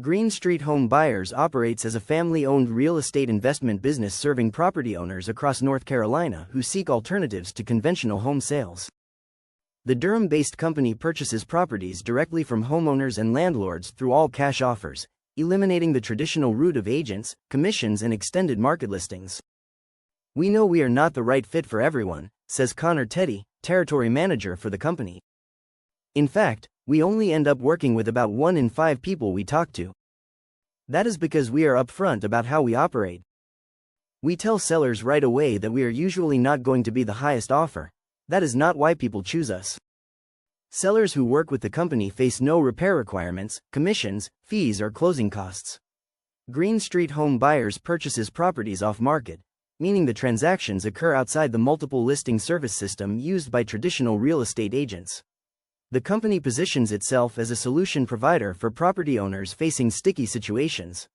Green Street Home Buyers operates as a family-owned real estate investment business serving property owners across North Carolina who seek alternatives to conventional home sales. The Durham-based company purchases properties directly from homeowners and landlords through all-cash offers, eliminating the traditional route of agents, commissions, and extended market listings. "We know we are not the right fit for everyone," says Connor Teddy, territory manager for the company. "In fact, we only end up working with about 1 in 5 people we talk to. That is because we are upfront about how we operate. We tell sellers right away that we are usually not going to be the highest offer. That is not why people choose us." Sellers who work with the company face no repair requirements, commissions, fees, or closing costs. Green Street Home Buyers purchases properties off-market, meaning the transactions occur outside the multiple listing service system used by traditional real estate agents. The company positions itself as a solution provider for property owners facing sticky situations.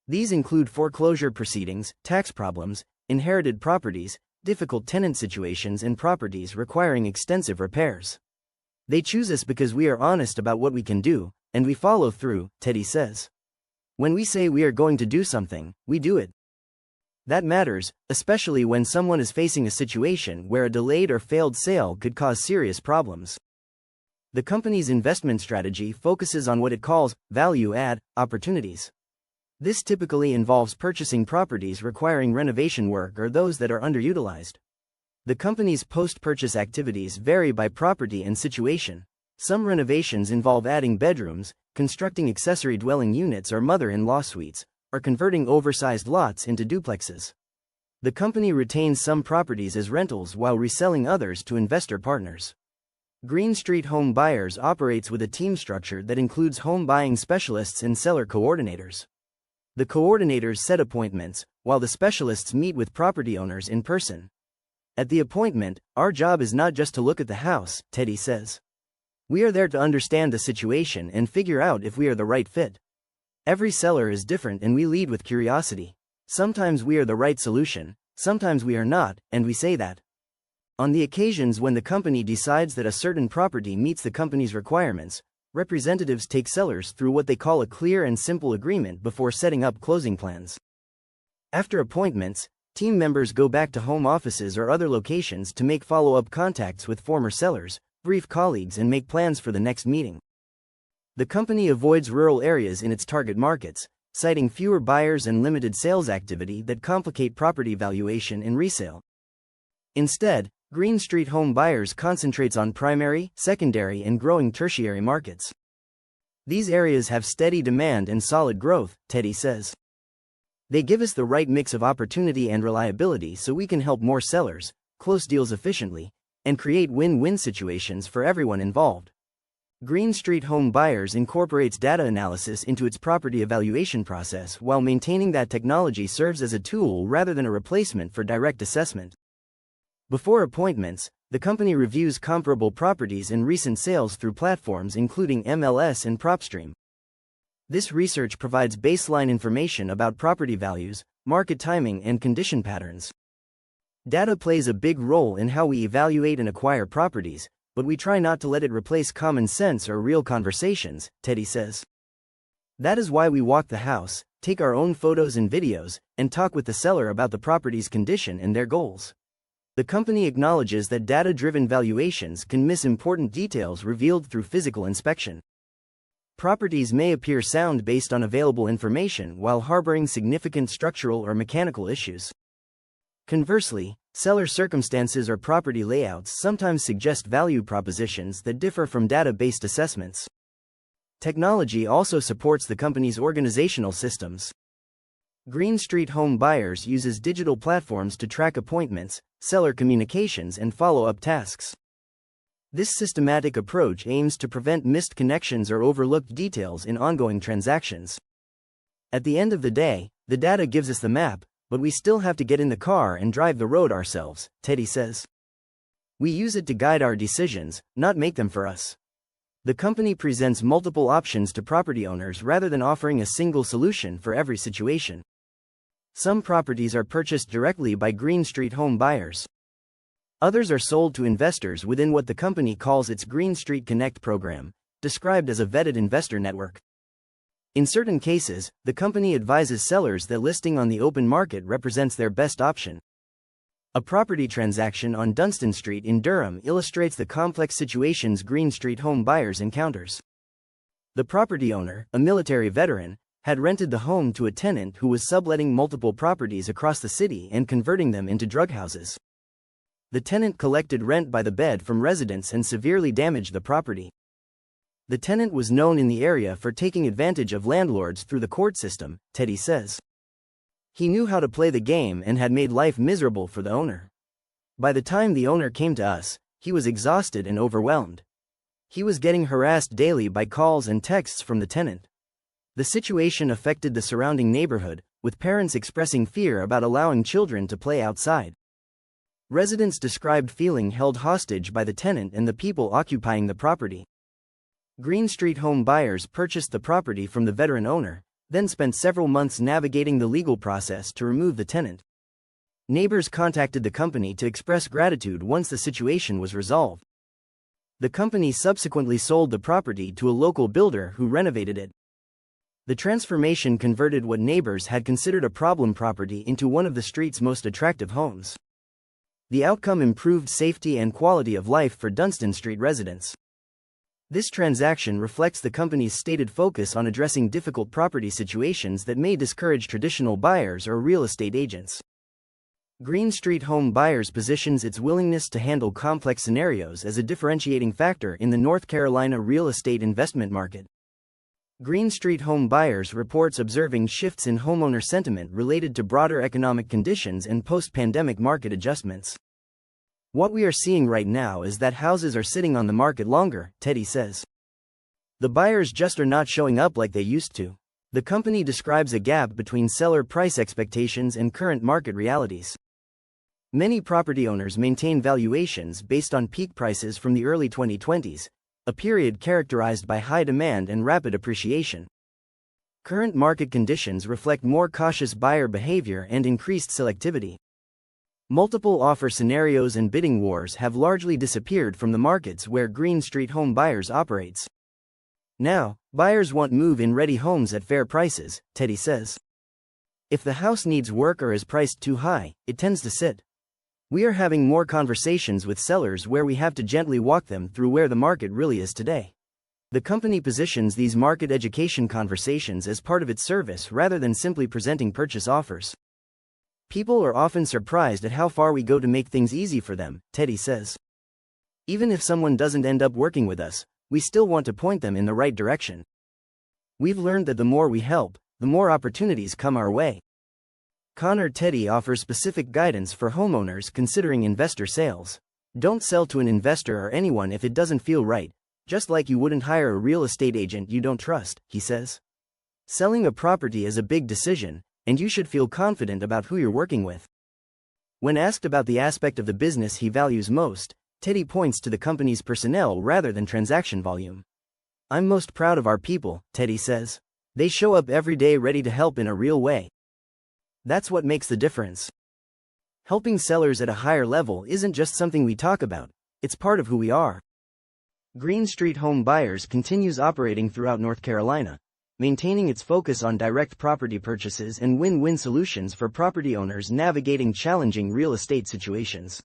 These include foreclosure proceedings, tax problems, inherited properties, difficult tenant situations, and properties requiring extensive repairs. "They choose us because we are honest about what we can do, and we follow through," Teddy says. "When we say we are going to do something, we do it. That matters, especially when someone is facing a situation where a delayed or failed sale could cause serious problems." The company's investment strategy focuses on what it calls value-add opportunities. This typically involves purchasing properties requiring renovation work or those that are underutilized. The company's post-purchase activities vary by property and situation. Some renovations involve adding bedrooms, constructing accessory dwelling units or mother-in-law suites, or converting oversized lots into duplexes. The company retains some properties as rentals while reselling others to investor partners. Green Street Home Buyers operates with a team structure that includes home buying specialists and seller coordinators. The coordinators set appointments, while the specialists meet with property owners in person. "At the appointment, our job is not just to look at the house," Teddy says. "We are there to understand the situation and figure out if we are the right fit. Every seller is different and we lead with curiosity. Sometimes we are the right solution, sometimes we are not, and we say that. On the occasions when the company decides that a certain property meets the company's requirements, representatives take sellers through what they call a clear and simple agreement before setting up closing plans. After appointments, team members go back to home offices or other locations to make follow-up contacts with former sellers, brief colleagues, and make plans for the next meeting." The company avoids rural areas in its target markets, citing fewer buyers and limited sales activity that complicate property valuation and resale. Instead, Green Street Home Buyers concentrates on primary, secondary, and growing tertiary markets. "These areas have steady demand and solid growth," Teddy says. "They give us the right mix of opportunity and reliability so we can help more sellers, close deals efficiently, and create win-win situations for everyone involved." Green Street Home Buyers incorporates data analysis into its property evaluation process while maintaining that technology serves as a tool rather than a replacement for direct assessment. Before appointments, the company reviews comparable properties and recent sales through platforms including MLS and PropStream. This research provides baseline information about property values, market timing, and condition patterns. Data plays a big role in how we evaluate and acquire properties, but we try not to let it replace common sense or real conversations, Teddy says. "That is why we walk the house, take our own photos and videos, and talk with the seller about the property's condition and their goals." The company acknowledges that data-driven valuations can miss important details revealed through physical inspection. Properties may appear sound based on available information while harboring significant structural or mechanical issues. Conversely, seller circumstances or property layouts sometimes suggest value propositions that differ from data-based assessments. Technology also supports the company's organizational systems. Green Street Home Buyers uses digital platforms to track appointments, seller communications, and follow-up tasks. This systematic approach aims to prevent missed connections or overlooked details in ongoing transactions. "At the end of the day, the data gives us the map, but we still have to get in the car and drive the road ourselves," Teddy says. "We use it to guide our decisions, not make them for us." The company presents multiple options to property owners rather than offering a single solution for every situation. Some properties are purchased directly by Green Street Home Buyers. Others are sold to investors within what the company calls its Green Street Connect program, described as a vetted investor network. In certain cases, the company advises sellers that listing on the open market represents their best option. A property transaction on Dunstan Street in Durham illustrates the complex situations Green Street home buyers encounters. The property owner, a military veteran, had rented the home to a tenant who was subletting multiple properties across the city and converting them into drug houses. The tenant collected rent by the bed from residents and severely damaged the property. The tenant was known in the area for taking advantage of landlords through the court system, Teddy says. He knew how to play the game and had made life miserable for the owner. By the time the owner came to us, he was exhausted and overwhelmed. He was getting harassed daily by calls and texts from the tenant. The situation affected the surrounding neighborhood, with parents expressing fear about allowing children to play outside. Residents described feeling held hostage by the tenant and the people occupying the property. Green Street home buyers purchased the property from the veteran owner, then spent several months navigating the legal process to remove the tenant. Neighbors contacted the company to express gratitude once the situation was resolved. The company subsequently sold the property to a local builder who renovated it. The transformation converted what neighbors had considered a problem property into one of the street's most attractive homes. The outcome improved safety and quality of life for Dunstan Street residents. This transaction reflects the company's stated focus on addressing difficult property situations that may discourage traditional buyers or real estate agents. Green Street Home Buyers positions its willingness to handle complex scenarios as a differentiating factor in the North Carolina real estate investment market. Green Street Home Buyers reports observing shifts in homeowner sentiment related to broader economic conditions and post-pandemic market adjustments. What we are seeing right now is that houses are sitting on the market longer, Teddy says. The buyers just are not showing up like they used to. The company describes a gap between seller price expectations and current market realities. Many property owners maintain valuations based on peak prices from the early 2020s, a period characterized by high demand and rapid appreciation. Current market conditions reflect more cautious buyer behavior and increased selectivity. Multiple offer scenarios and bidding wars have largely disappeared from the markets where Green Street Home Buyers operates. Now, buyers want move-in-ready homes at fair prices, Teddy says. If the house needs work or is priced too high, it tends to sit. We are having more conversations with sellers where we have to gently walk them through where the market really is today. The company positions these market education conversations as part of its service rather than simply presenting purchase offers. People are often surprised at how far we go to make things easy for them, Teddy says. Even if someone doesn't end up working with us, we still want to point them in the right direction. We've learned that the more we help, the more opportunities come our way. Connor Teddy offers specific guidance for homeowners considering investor sales. Don't sell to an investor or anyone if it doesn't feel right, just like you wouldn't hire a real estate agent you don't trust, he says. Selling a property is a big decision, and you should feel confident about who you're working with. When asked about the aspect of the business he values most, Teddy points to the company's personnel rather than transaction volume. I'm most proud of our people, Teddy says. They show up every day ready to help in a real way. That's what makes the difference. Helping sellers at a higher level isn't just something we talk about, it's part of who we are. Green Street Home Buyers continues operating throughout North Carolina, maintaining its focus on direct property purchases and win-win solutions for property owners navigating challenging real estate situations.